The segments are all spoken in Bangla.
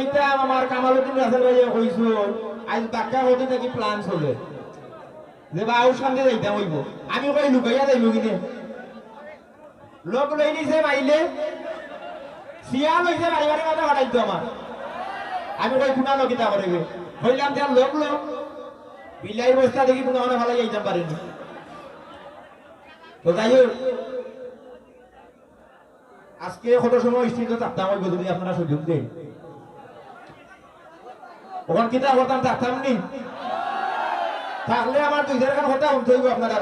আইতাম আমার কামালউদ্দিন রাসেল ভাইয়া কইছো আজ বাক্কা হতে নাকি প্ল্যান চলে যে বাউর সামনে যাইতাম হইব আমি কই লুকাইয়া যাইব কিনে লোক লই নিছে মাইলে সিয়া লইছে বাড়ি বাড়ি কথা হটাইতো আমার আমি কই খুনা লকিতা করে হইলাম যে লোক লোক বিলাই বস্তা দেখি কোনো মানে ভালো যাইতাম পারেনি তো যাই হোক আজকে কত সময় স্ত্রীতে থাকতাম হইব যদি আপনারা সুযোগ দেন ওখান কিতা করতাম থাকতাম নি থাকলে আমার দুই চার কথা শুনতে হইব আপনারা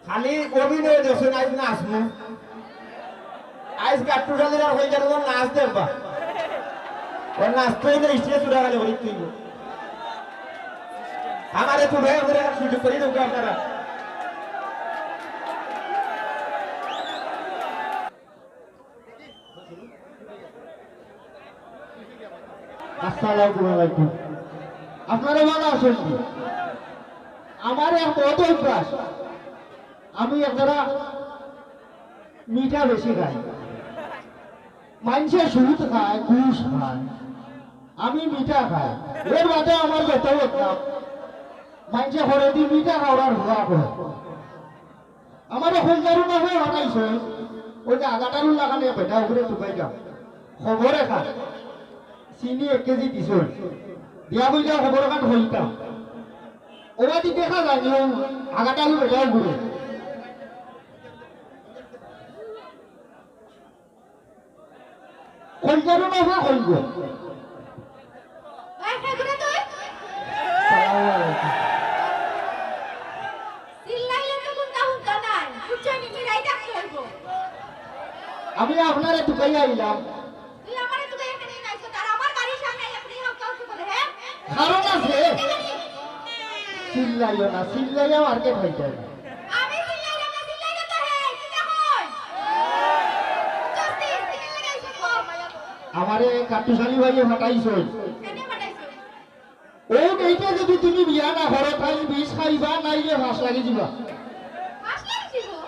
খালি অভিনয় দেখছেন আজ না আসমু আজ কাট্টু শালির আর হয়ে যাবে নাচ দেখবা ওর নাচতেই না স্টেজ চূড়া খালি হইতে হইব আমার একটু ভয় করে সুযোগ করে দেবো আপনারা আসসালামু আলাইকুম আপনারা ভালো আছেন আমার এক বড় অভ্যাস আমি একদারা মিঠা বেশি খাই মানুষে সুদ খায় ঘুষ খায় আমি মিঠা খাই এর বাদে আমার বেতন হতাম মানুষে ঘরে দিয়ে মিঠা খাওয়ার হওয়া করে আমার হলজারু না হয়ে হটাইছে ওই যে আগাটারু লাগানে বেটা উপরে টুকাই যাও খবরে খায় চিনি 1 কেজি দিছ দিয়া বইটা খবর কান হইতাম ওরা দি দেখা যায় আগাটারু বেটা উপরে হলজারু না হয়ে হইব আমি আপনারে টুকাই আইলাম কারণ আছে চিল্লাইও না চিল্লাইয়া মার্কেট হয়ে যায় আমারে কাটুশালী ভাইয়ে ফাটাইছ ও এইটা যদি তুমি বিয়া না করো তাই বিষ খাইবা নাইলে ফাঁস লাগি যাবা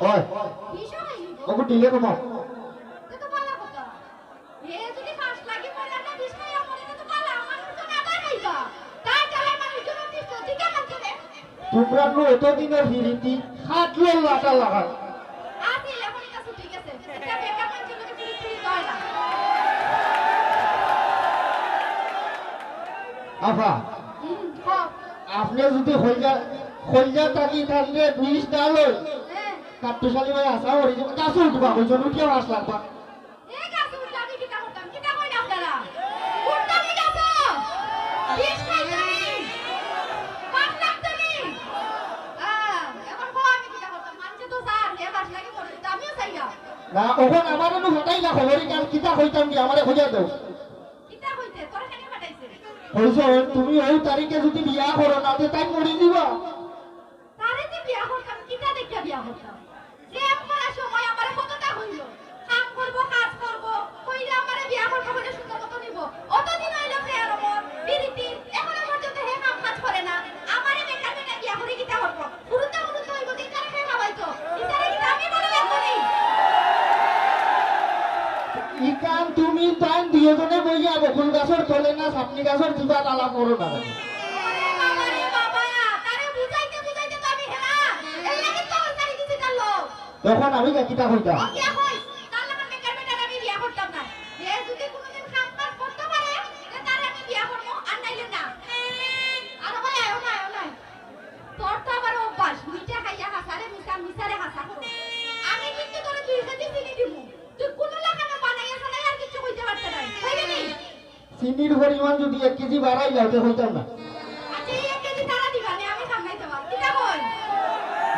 হয় ওকে দিলে কমাও তোমরা তো এতদিনের হিরিতি খাটলো লাটা লাগায় আফা আপনি যদি হইয়া থাকি তাহলে 20 ডাল কাটুশালী ভাই আসা হরি গাছে উঠবা ওই জন্য কেউ আস লাগবা না ওখন আমার হটাই না খবরই কাল কিতা হইতাম কি আমারে খোঁজা দাও হইছে তুমি ওই তারিখে যদি বিয়া করো না তে তাই মরি দিবা তারে যে বিয়া করতাম কিতা দেখে বিয়া করতাম প্রেম করার সময় আমারে কতটা হইল কাম করব কাজ করব কইরা আমারে বিয়া করব বলে সুন্দর মত নিব অতদিন হইল প্রেম আমার বিরিতি এখনো পর্যন্ত হে কাম কাজ করে না আমারে বেকার বেকার বিয়া করে কিতা করব পুরুতা পুরুতা হইব দিন তারে খেয়ে খাওয়াইতো ইতারে কি আমি বলে লাগব নি ইকান তুমি টাইম দিয়েজনে বইয়া বকুল গাছর তলে না সাপনি গাছর দিবা তালা করো না তখন আমি কিতা কইতাম চিনির পরিমাণ যদি 1 কেজি বাড়াই যাও তো হইতাম না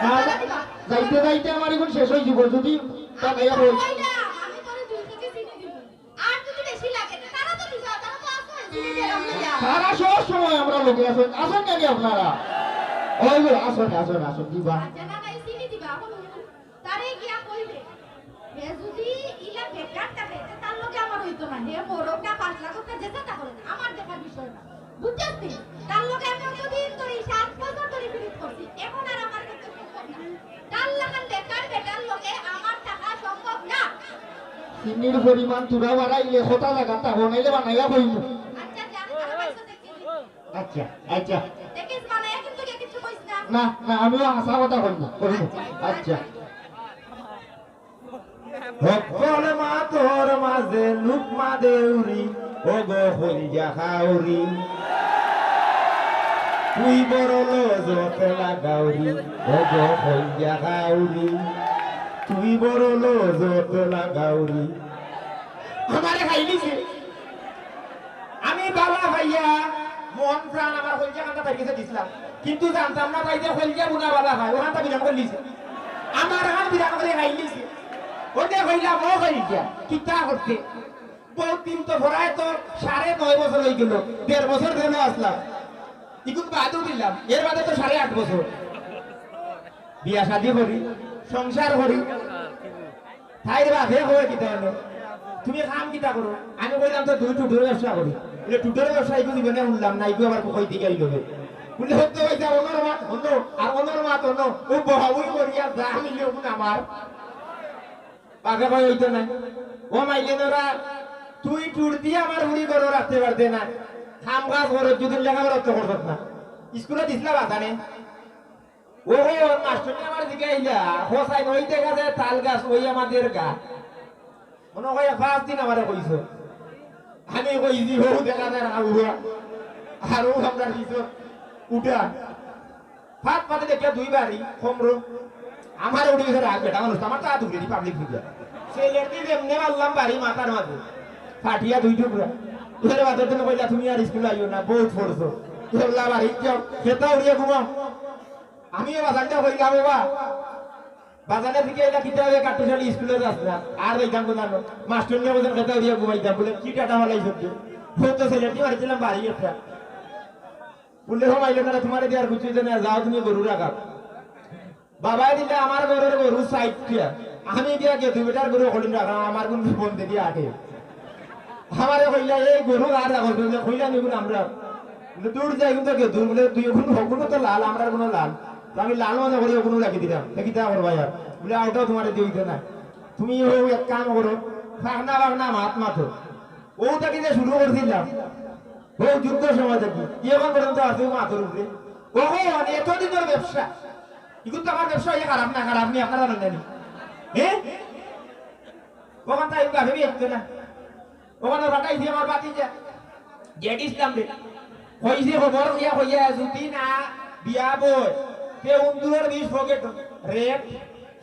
না যাইতে যাইতে আমার এখন শেষ হয়ে যাব যদি টাকাইয়া হই সারা সব সময় আমরা লোকে আসেন কেন আপনারা ওই আসুন আসুন আসুন দিবা আমার দেখার বিষয় না বুঝছিস তার লোকে আমি অতদিন ধরে 7 বছর ধরে বিরোধ করছি এখন আর আমার কাছে সম্ভব না তার লাগান বেকার বেকার লোকে আমার টাকা সম্ভব না চিনির পরিমাণ তুরা বাড়াইলে খোটা লাগা তা বানাইলে বানাইয়া কইব আচ্ছা যা আর পাইছো দেখি আচ্ছা আচ্ছা দেখিস বানায়া কিন্তু কে কিছু কইছ না না না আমিও হাসা কথা কইব আচ্ছা সকল মাতর মাঝে লুকমা দেউরি ও গো হইয়া খাউরি তুই বড় লজতে লাগাউরি ও গো হইয়া খাউরি তুই বড় লজতে লাগাউরি আমারে খাই দিছে আমি বাবা ভাইয়া মন প্রাণ আমার হইয়া কান্তা তাইকে দিছিলাম কিন্তু জানতাম না তাই যে হইয়া বুনা বাবা ভাই ওখানটা বিরাম করে দিছে আমার হাত বিরাম করে খাই দিছে ওটা হইলাম ও হইয়া কিতা করতে বহুত দিন তো ভরায় তো 9.5 বছর হয়ে গেল 1.5 বছর ধরে আসলাম ইকুত বাদও দিলাম এর বাদে তো 8.5 বছর বিয়া শাদি করি সংসার করি তাইর বাদে হয়ে কিতা হলো তুমি কাম কিতা করো আমি কইলাম তো দুই টুটুর ব্যবসা করি বলে টুটুর ব্যবসা ইকু জীবনে শুনলাম না ইকু আবার কই দিকে আইলো বলে হতে হইতা অনর মা অন্য আর অনর মা তো ও বহাবুই করিয়া যা মিলে আমার বাঘা ভাই হইতো না ও মাইলেনরা তুই টুর দিয়ে আমার বুড়ি করে রাখতে পারতে না খাম গাছ করে যদি লেখাপড়া তো করত না স্কুলে দিছিলা বাতানে ও মাস্টার আমার দিকে আইলা হোসাই ওই দেখা যায় তাল গাছ ওই আমাদের গা মনে হয় 5 দিন আমারে কইছো আমি কইছি ও দেখা যায় না উড়া আর ও আমরা দিছো উঠা ফাত পাতে দেখে দুইবারই কমরো আমার উঠে গেছে রাগ বেটা মানুষ আমার তা দুপুরে পাবলিক ফিগার সেই লেটে যেমনে মারলাম বাড়ি মাথার মাঝে ফাটিয়া দুই টুকরা এর বাদে তুমি কইলা তুমি আর স্কুল আইও না বহুত পড়ছো তোলা বাড়ি যাও খেতা উড়িয়ে ঘুমাও আমিও বাজানটা কইলাম বাবা বাজানের দিকে এটা কিতে হবে কাটুশালি স্কুলে যাস না আর ওইখান তো জানো মাস্টার নিয়ে বলেন খেতা উড়িয়ে ঘুমাইতাম বলে কি টাটা মালাই সত্যি তো ছেলেটি মারছিলাম বাড়ি একটা বললে মাইলে না তোমার দিয়ে আর কিছু না যাও তুমি গরু রাখা বাবাই দিলে আমার ঘরের গরু সাইড দিয়া আমি দিয়া কে তুমি বেটার গরু হলিন রাখা আমার কোন ফোন দিয়ে আগে আমারে কইলা এই গরু আর রাখো বলে কইলা নিগুন আমরা দূর যাই কিন্তু কে দূর বলে তুই কোন হগুন তো লাল আমরা কোন লাল আমি লাল মনে করি কোন রাখি দিলাম দেখি তা করবা यार বলে আউটাও তোমারে দিইতে না তুমি ও এক কাম করো ফাগনা ফাগনা মাত মাতো ও তাকে যে শুরু করছিলাম ও যুদ্ধ সময় দেখি এখন পর্যন্ত আছে মাতর উপরে ও মানে এতদিনের ব্যবসা ইগুত আমার ব্যবসা ইয়ে খারাপ না খারাপ নি আপনারা জানেন হ্যাঁ ওখান তাই গাবে বিয়েতে না ওখানে বাটাই দিয়ে আমার বাতি যা জেড ইসলাম রে কইছে খবর ইয়া হইয়া যদি না বিয়া বই তে উন্দুরের 20 পকেট রেট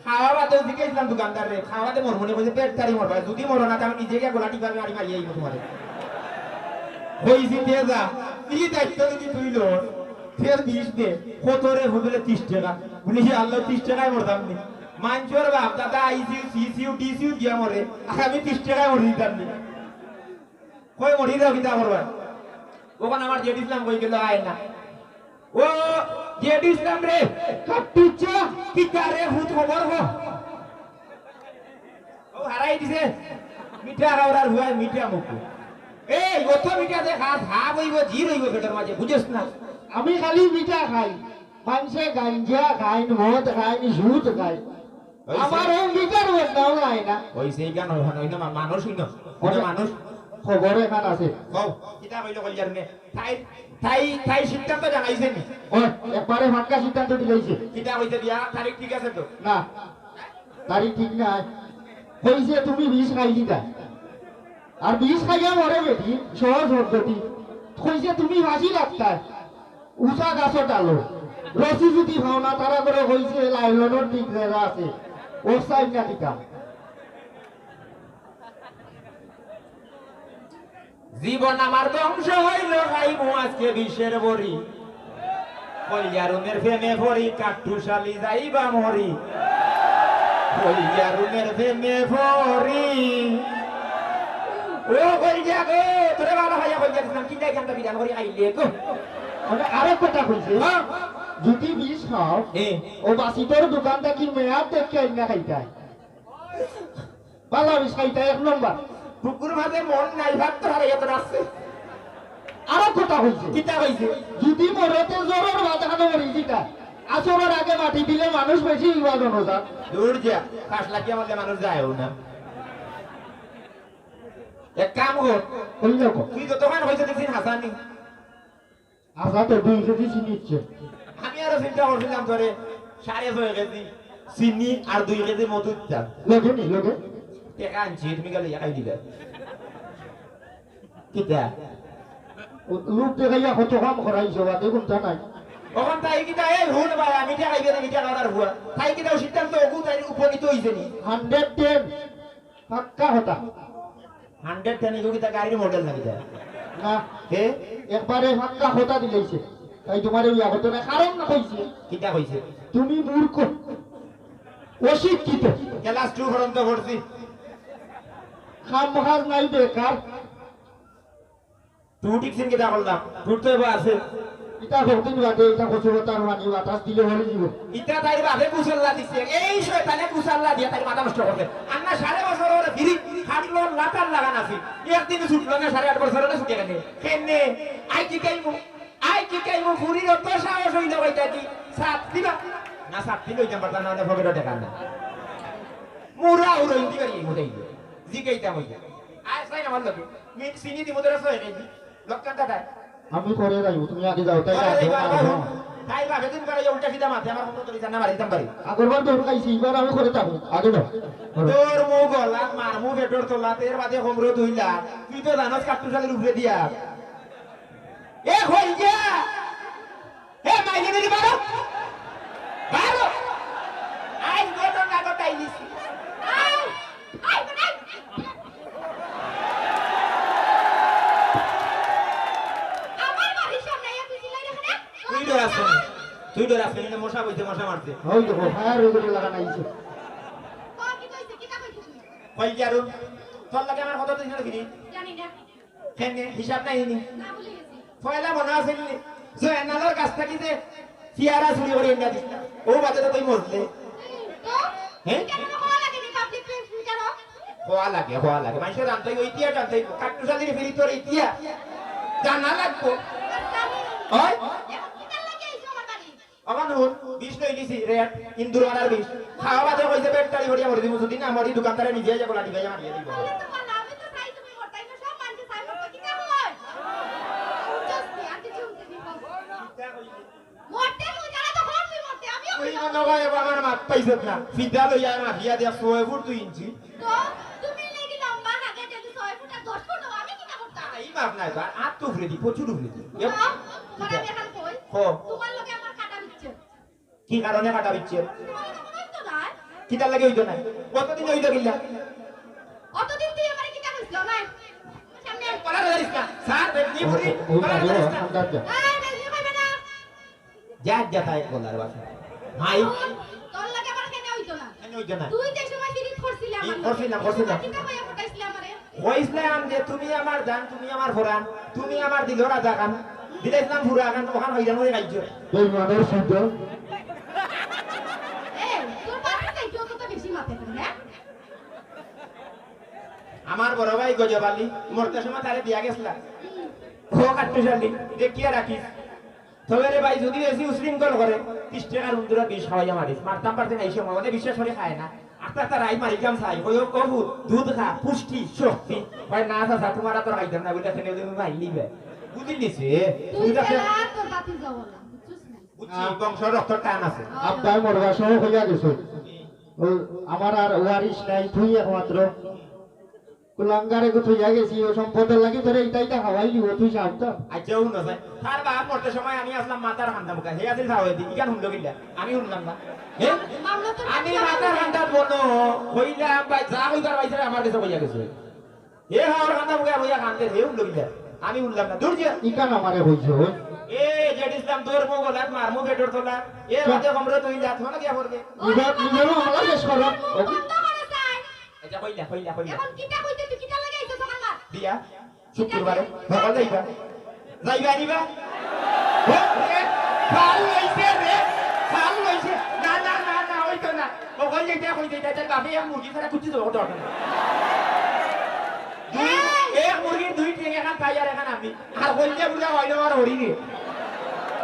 খাওয়া বাদে দিকে ইসলাম দোকানদার রে খাওয়াতে মর মনে কইছে পেট তারি মরবা যদি মর না আমি নিজে গিয়ে গোলাটি পাবে মারি মারি আইবো তোমারে কইছি তে যা কি দায়িত্ব যদি তুই লো ফের 20 দে কতরে হুদলে 30 টাকা বলি আল্লাহ 30 টাকায় মরতাম নি মানচোর বাপ দাদা আইসিউ সিসিউ ডিসিউ দিয়া মরে আর আমি 30 টাকায় মরি দিতাম নি কই মরি দাও কিতা করবা ওখানে আমার জেড ইসলাম কই গেল আয় না ও জেড ইসলাম রে কাটুচা কিতা রে হুত খবর হো ও হারাই দিছে মিঠা রাওরার হুয়া মিঠা মুখ এই কত মিঠা দে খা খা বইব জি রইব পেটের মাঝে বুঝছ না আমি খালি মিঠা খাই মানুষে গাঞ্জা খাই মদ খাই সুদ খাই আমার এই মিঠার বদনাও নাই না ওই সেই গান হয় না মানুষ হইন ওরে মানুষ খবর এখান আছে কও কিতা কইলো কইলার নে তাই তাই তাই সিদ্ধান্ত জানাইছে নি ও একবারে ফাঁকা সিদ্ধান্ত দিলাইছে কিতা কইতে দিয়া তারিখ ঠিক আছে তো না তারিখ ঠিক নাই কইছে তুমি 20 খাই দিতা আর 20 খাইয়া মরে বেটি সহজ পদ্ধতি কইছে তুমি ফাঁসি লাগতা উষা গাছর ডালো রসি যদি খাও না তারা করে কইছে লাইলনের ঠিক জায়গা আছে ও সাইড না টিকা জীবন আমার ধ্বংস হইল খাইব আজকে বিষের বড়ি কইয়ারুনের ফেমে ফরি কাটুশালি যাইবা মরি কইয়ারুনের ফেমে ফরি ও কইয়া গো তোরে ভালো ভাইয়া কইয়া দিলাম কি দেখ আমরা বিধান করি আইলে গো মানে আরো কথা কইছে যদি 20 খাও ও বাসিতর দোকানটা কি মেয়াদ দেখে না খাইতা ভালো 20 খাইতা এক নম্বর পুকুর মাঝে মন নাই ভাত তো হারাইয়া তো আসছে আরো কথা কইছে কিতা কইছে যদি মরতে জোরের ভাত খানো মরি দিতা আসরের আগে মাটি দিলে মানুষ বেশি ইবাদত হতা দূর যা কাশ লাগিয়া বললে মানুষ যায়ও না এক কাম কর ওই দেখো তুই যতক্ষণ হয়েছে দেখছিস হাসানি আজা তো 2 কেজি চিনি ইচ্ছে আমি আরো চিন্তা করছিলাম ধরে 6.5 কেজি চিনি আর 2 কেজি মধু চাল লগে নি লগে টাকা আনছি তুমি গেলে একাই দিবে কিটা লোক দেখাইয়া কত কাম করাইছো বাদে কোনটা নাই ওখান তাই কিটা এই হুন ভাই আমি টাকা দিবে আমি টাকা আর হুয়া তাই কিটা সিদ্ধান্ত ওগু তাই উপনীত হইছে নি 110 পাক্কা কথা 100 টানি গো কিটা গাড়ির মডেল না কিটা না হে একবারে পাক্কা কথা দিলেইছে তাই তোমার বিয়া করতে না কারণ না কইছে কিটা কইছে তুমি মূর্খ অশিক্ষিত ক্লাস 2 পর্যন্ত পড়ছি কাম কাজ নাই বেকার তুই টিকছিন কিটা করলাম তুই তো এবার আছে এটা করতেন বাদে এটা কচুরতার মানি বাতাস দিলে হলে দিব ইটা তাই ভাবে কুশল্লা দিছে এই শয়তানে কুশল্লা দিয়ে তাই মাথা নষ্ট করছে আন্না 5.5 বছর ওরে ফিরি হাটলো লাতার লাগান আছে একদিন ছুটলো না 8.5 বছর ওরে ছুটে গেছে কেনে আই কি কাইমু ফুরির তো সাহস হইল কইতা কি সাত দিবা না সাত দিল হইতাম পারতাম না পকেটে টাকা না মুরা উড়াই দিবা এই মোটাই জি কইতাম হইতা আই সাই আমার লগে মিট সিনি দি মোদরা সই কইছি লক্কানটা তাই আমি করে যাইব তুমি আগে যাও তাই তাই ভাবে দিন করে উল্টা সিধা মাথা আমার মতো তো জানা মারি দিতাম পারি আগরবার তো খাইছি এবার আমি করে থাকবো আগে যাও তোর মু গলা মারমু বেটর তোলা তের বাদে হোমরো ধুইলা তুই তো জানাস কাটু শালের উপরে দিয়া এ হই গিয়া এ মাইনে দিদি বারো বারো আই গোটো না গোটাই দিছি আই বানাই আমার বাড়ির সামনে এত চিল্লাই রেখে তুই ডর আসবি না মশা বইতে মশা মারতে হই দেখো ফায়ার করে লাগানো আইছে ও কি কইছে কিটা কইছিস তুই কই গিয়ারু তোর লাগে আমার কত দিন কিনি জানি না কেনে হিসাব নাই নি না ভুলে গেছি পয়লা মনে আছে নি যে এনালোর কাছ থেকে যে ফিয়ারা চুরি করে এনে দিস ও বাদে তো তুই মরলে তো হ্যাঁ? কেন হওয়া লাগে নি পাবলিক প্লেস ফিল্টার হওয়া লাগে মানুষের জানতে ইতিহাস জানতে কাটু শালির ফিরি তোর ইতিহাস জানা লাগবো হয় কিটা লাগে আইছো আমার বাড়ি আমার নুন 20 লই দিছি রেট ইন্দুর আনার 20 খাওয়া বাদে কইছে বেটটারি ভরিয়া মরি দিমু যদি না মরি দোকানদারে নিজে যাব লাঠি ভাইয়া মারিয়ে দিব তাহলে তো ভালো আমি তো চাই তুমি করতাই না সব মানুষ চাই মত কিটা হয় উঠছস আর কিছু উঠতে দিব মরতে তুই জানা তো হন তুই মরতে আমিও ওই মনে হয় আমার মাত পাইছত না ফিদা লইয়া মাফিয়া দিয়া 6 ফুট 2 ইঞ্চি তো তুমি লাগি লম্বা হাগে যদি 6 ফুট আর 10 ফুট আমি কিটা করতাম এই মাপ নাই তো আর তো উফরে দি প্রচুর উফরে দি তোমার আমি এখন কই হো তোমার লগে আমার কাটা দিচ্ছে কি কারণে কাটা বিচ্ছে তোমার তো মনে হইতো না কিটা লাগে হইতো নাই কতদিন হইতো কিল্লা অতদিন তুই আমারে কিটা কইছিল না সামনে পড়া ধরিস না স্যার বেনি বুড়ি ওই পড়া আগে ধরিস না আন্দাজ যা এই বেশি কইবে না যা যা তাই বলার বাসা ভাই তোর লাগে আমার কেন হইতো না এনে হইতো না তুই যে সময় ফিরি করছিলি আমার করছিলাম। কিটা কইয়া পটাইছিলি আমারে কইছিলাম যে তুমি আমার জান তুমি আমার ফোরান তুমি আমার দিলর রাজা খান দিলাইছিলাম ফুরা খান ওখান হইয়া মরে গাইছো এই মানের শব্দ এই তোর বাড়ি যাই যত তো বেশি মাথা হ্যাঁ আমার বড় ভাই গজবালি মরতে সময় তারে দিয়া গেছলা ও কাটতে শালি দেখিয়া রাখিস তবে রে ভাই যদি এসি উশৃঙ্খল করে 30 টাকার উন্দুরা বিষ খাওয়াইয়া মারিস মারতাম পারতে না এই সময় মানে বিশ্বাস করে খায় না আস্তে আস্তে রাই মারি কাম চাই ওই কবু দুধ খা পুষ্টি শক্তি ভাই না আসা তোমার তো খাইতাম না বুঝতে নেই তুমি ভাই নিবে বুঝলি সে তুই গেলা তোর বাতি যাও না বুঝছিস না বুঝছি বংশ রক্ত টান আছে আব্বাই মরবা সহ হইয়া গেছে ও আমার আর ওয়ারিশ নাই তুই একমাত্র কুলাঙ্গারে কো থইয়া গেছি ও সম্পদের লাগি ধরে এইটাইটা হাওয়াই দিব তুই সাবধান আচ্ছা হুন না ভাই তার বাপ মরতে সময় আমি আসলাম মাতার খান্দা মুখা হে আসিল খাওয়াই দি ইকান হুনলো কিল্লা আমি হুনলাম না হে মামলা তো আমি মাতার খান্দা বনো হইলাম ভাই যা হইবার ভাই আমার কাছে বইয়া গেছে হে হাওয়ার খান্দা মুখা বইয়া খান্দে হে হুনলো কিল্লা আমি হুনলাম না দূর যা ইকান আমারে হইছে ওই এ জেড ইসলাম তোর মো গলাত মারমু বেটর তোলা এ বাদে কমরে তুই লাত হনা কি করবে নিজেরও আমলা শেষ করো বন্ধ করে চাই আচ্ছা কইলা এখন কিটা কইতে তুই কিটা লাগে আইছো সকাল না দিয়া শুক্রবারে সকাল যাইবা নিবা খাল লইছে রে খাল লইছে না ওই তো না ও কই যাইতা তাই বাপে এক মুরগি ছাড়া কুচি দেবো তো এক মুরগির দুই ঠেং এখান খাই আর এখান আমি আর কইলে বুঝা হইলো আর হরি নি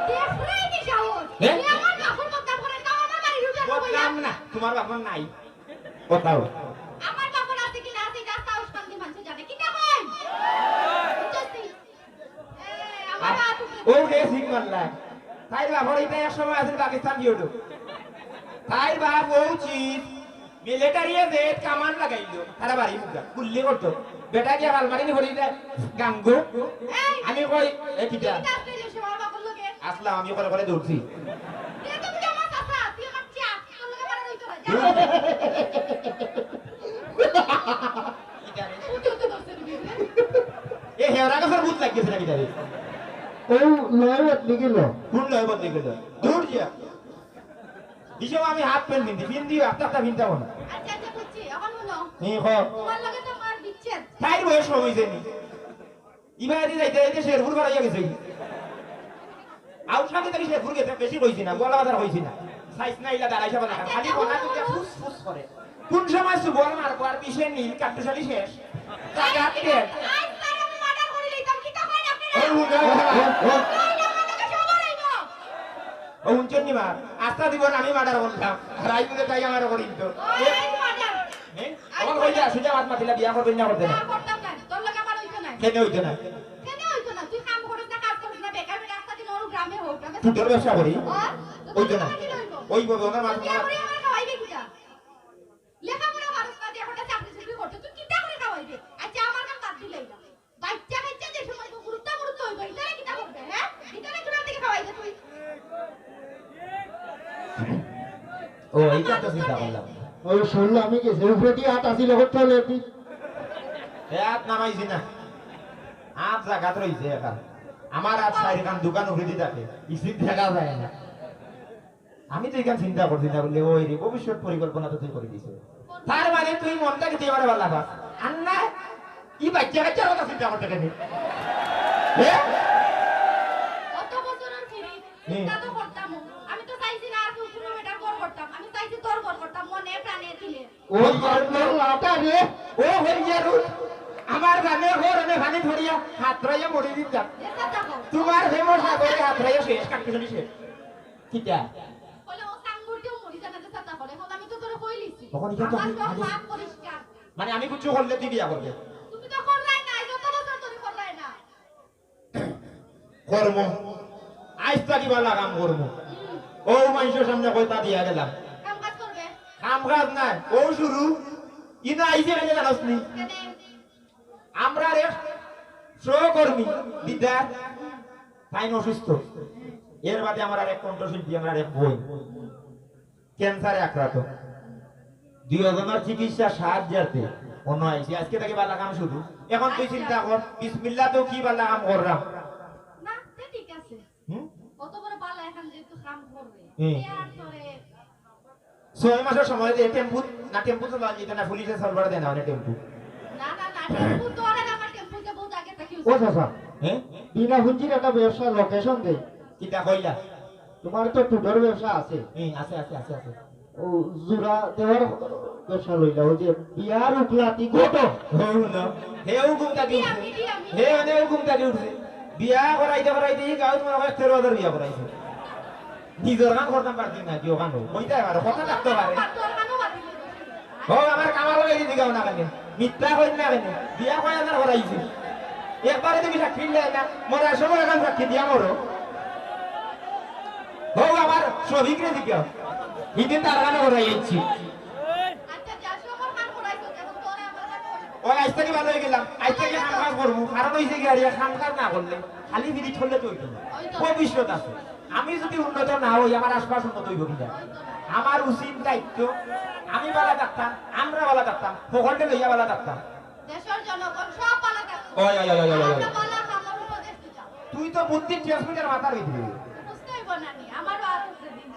দেখলাই কি সাহস হ্যাঁ? তুই আমার বাপের বদনাম করে দাও আমার বাড়ি রুজা বদনাম না তোমার বাপন নাই কথাও আমার বাপের আছে কি না আছে এটা সাহস কান্দি মানুষ জানে কিটা কই ও হে সিং মারলা তাই বাপর এটা এক সময় আছে পাকিস্তান দিওটো তাই বাপ ও চিজ মিলিটারি এ কামান লাগাইলো তারা বাড়ি মুখা গুল্লি করতো বেটা গিয়া আলমারি ভরি দেয় গাঙ্গু এই আমি কই এ কিটা কিটা আসলে সে আমার বাবার লগে আসলাম আমি করে করে দৌড়ছি তুই তো তুই আমার চাচা তুই আমার চা তোর লগে মারা রইতো না তুই তো দর্শন দিবি এ হেওরা কাছে ভূত লাগিয়েছে নাকি তারে ও লয় বদলি গেল কোন লয় বদলে গেল দৌড় যা দিশো আমি হাত পেন বিন্দি বিন্দি আপনা বিনতাম না আচ্ছা আচ্ছা বুঝছি এখন শুনো নি খ তোমার লগে তো মার বিচ্ছেদ তাই বয়স হইছে নি ইবাদি যাইতে যাইতে শেরপুর বাড়াইয়া গেছে আউট সাথে থেকে শেরপুর গেছে বেশি কইছি না গলা বাজার হইছি না সাইজ না ইলা দাঁড়াইছে বলা খালি কোনা তো ফুস ফুস করে কোন সময় সুবল মার পর পিছে নীল কাটুশালি শেষ জায়গা দিয়ে আজ তার আমি মার্ডার করে লইতাম কি তা কই আপনি ও না আমাকে সবার আইনো ও উঞ্চন নিমা আস্থা দিব আমি মার্ডার করলাম রাই বলে তাই আমার করিন তো ওই মার্ডার আমার কই যা সুজা মাত মাতিলা বিয়া করবেন না করতে না না করতাম না তোর লগে আমার হইতো না কেন হইতো না কেন হইতো না তুই কাম করিস না কাজ করিস না বেকার বেকার রাস্তা দিন ওর গ্রামে হোক গ্রামে ফুটের ব্যবসা করি হইতো না ওই ওই ববে ওনার মাছ বিয়া করে আমার খাওয়াইবে কিটা লেখাপড়া মানুষ না দিয়ে একটা চাকরি চাকরি করতে তুই কিটা করে খাওয়াইবে আচ্ছা আমার কাম বাদ দিলাই না বাচ্চা বাচ্চা যে সময় গুরুত্ব হইবে ইতারে কিটা করবে হ্যাঁ ইতারে কোথা থেকে খাওয়াইবে তুই ও এইটা তো চিন্তা করলাম ওই শুনলো আমি গেছি উপরে দিয়ে হাত আসি লগত চলে তুই হাত নামাইছি না হাত জাগাত রইছে এখন আমার হাত সাইড কান দোকান উঠে দিয়ে থাকে ইসিপ দেখা যায় না আমি তো এখান চিন্তা করছি না বলে ওই রে ভবিষ্যৎ পরিকল্পনা তো তুই করে দিছে তার মানে তুই মনটাকে দিয়ে আমার ভালো পাস আর না কি বাচ্চা কাচ্চার কথা চিন্তা করতে কেন অত বছরের ফিরি চিন্তা তো করতাম আমি তো চাইছি না আর কোনো বেটার ঘর করতাম আমি চাইছি তোর ঘর করতাম মনে প্রাণে দিলে ওই তোর লাটা রে ও হই যারু আমার গানে ঘর এনে ভানি ধরিয়া হাত রাইয়া মরি দিন যা দেখা দেখো তোমার ফেমস সাগরে হাত রাইয়া শেষ কাটতে চলি শেষ কিটা বলে ও সাঙ্গুরটিও মরি জানা যে সাতা করে এখন আমি তো তোরে কইলিছি তখন এটা তো আমার তো আগে- পাপ পরিষ্কার মানে আমি কিছু করলে তুই বিয়া করবে তুমি তো করলাই না যত বছর ধরে করলাই না কর্ম আজ তাকি বালা কাম করব ও মানুষের সামনে কইতা দিয়া গেলাম কাম কাজ করবে কাম কাজ নাই ও শুরু ইনা আইছে কেন জানাস নি কেনে আমরা রে সহকর্মী দিদা তাই অসুস্থ এর বাদে আমার আর এক কণ্ঠশিল্পী আমার আর এক বই ক্যান্সারে আক্রান্ত দুইজনের চিকিৎসা সাহায্যার্থে অন্য আইসি আজকে থেকে বালা কাম শুরু এখন তুই চিন্তা কর বিসমিল্লাহ তো কি বালা কাম করলাম না তে ঠিক আছে হুম কত বড় পালা এখন যেহেতু কাম করবে হুম। আর তোরে 6 মাসের সময় দিয়ে টেম্পু চলা যেত না পুলিশে সরবার দেয় না অনেক টেম্পু না না না টেম্পু তো আর আমার টেম্পুতে বহুত আগে থেকে ও চাচা হ্যাঁ বিনা পুঁজির একটা ব্যবসা লোকেশন দে কিটা কইলা তোমার তো টুডোর ব্যবসা আছে আছে আছে আছে আছে ও জোড়া দেওয়ার ব্যবসা লইলা ওই যে বিয়ার উপলাতি গোটো হেও ঘুমটা কি উঠছে আমি হে অনেক ঘুমটা কি উঠছে বিয়া করাইতে গাঁও তোমার 13,000 বিয়া করাইছে নিজের গান করতাম পারতি না কি ওখানে কইতে পারো কথা থাকতে পারে তোর কানো বাদিলে ও আমার কামাল লাগাই দিদি গাও না কেন মিথ্যা কই না কেন বিয়া কয় হাজার করাইছে একবারে তুমি সাক্ষী দেয় না মরার সময় এখন সাক্ষী দিয়া মরো ও আমার সবিকরে দিকে ইদিন তার গানে করাইছি আচ্ছা যা সবার কান করাইছো এখন তোরে আমার কাছে কইবো ওই আজ থেকে ভালো হয়ে গেলাম আজ থেকে কাম কাজ করবো কারণ হয়েছে কি আর কাম কাজ না করলে খালি বিড়ি ছড়লে তো হইতো না ভবিষ্যৎ আছে আমি যদি উন্নত না হই আমার আশপাশ উন্নত হইব কিনা আমার উচিত দায়িত্ব আমি বালা থাকতাম আমরা বালা থাকতাম সকলকে লইয়া বালা থাকতাম দেশের জনগণ সব পালা থাকতো ওই ওই ওই ওই ওই আমরা পালা খাবার উপদেশ দিতাম তুই তো বুদ্ধি ট্রান্সমিটার মাথার ভিতরে বুঝতে হইব না নি আমারও আর আছে দিন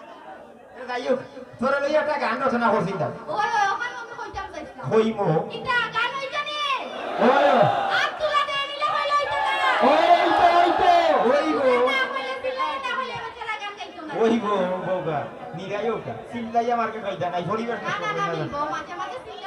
যাই হোক তোরা লইয়া একটা গান রচনা করছিলাম ওই ওই ওখানে আমি কইতাম যাইছিলাম হইম এটা গান হইতা নি ওই আর তুলা দেয় নিলে হইল হইতা না ওই তো হইব না হইলে দিলে না হইলে বেচারা গান গাইতো না হইব বউকা নিরাই ওকা চিল্লাইয়া মার্কে কইতা নাই পরিবেশ না নষ্ট না না করি না। নিব মাঝে মাঝে সিলে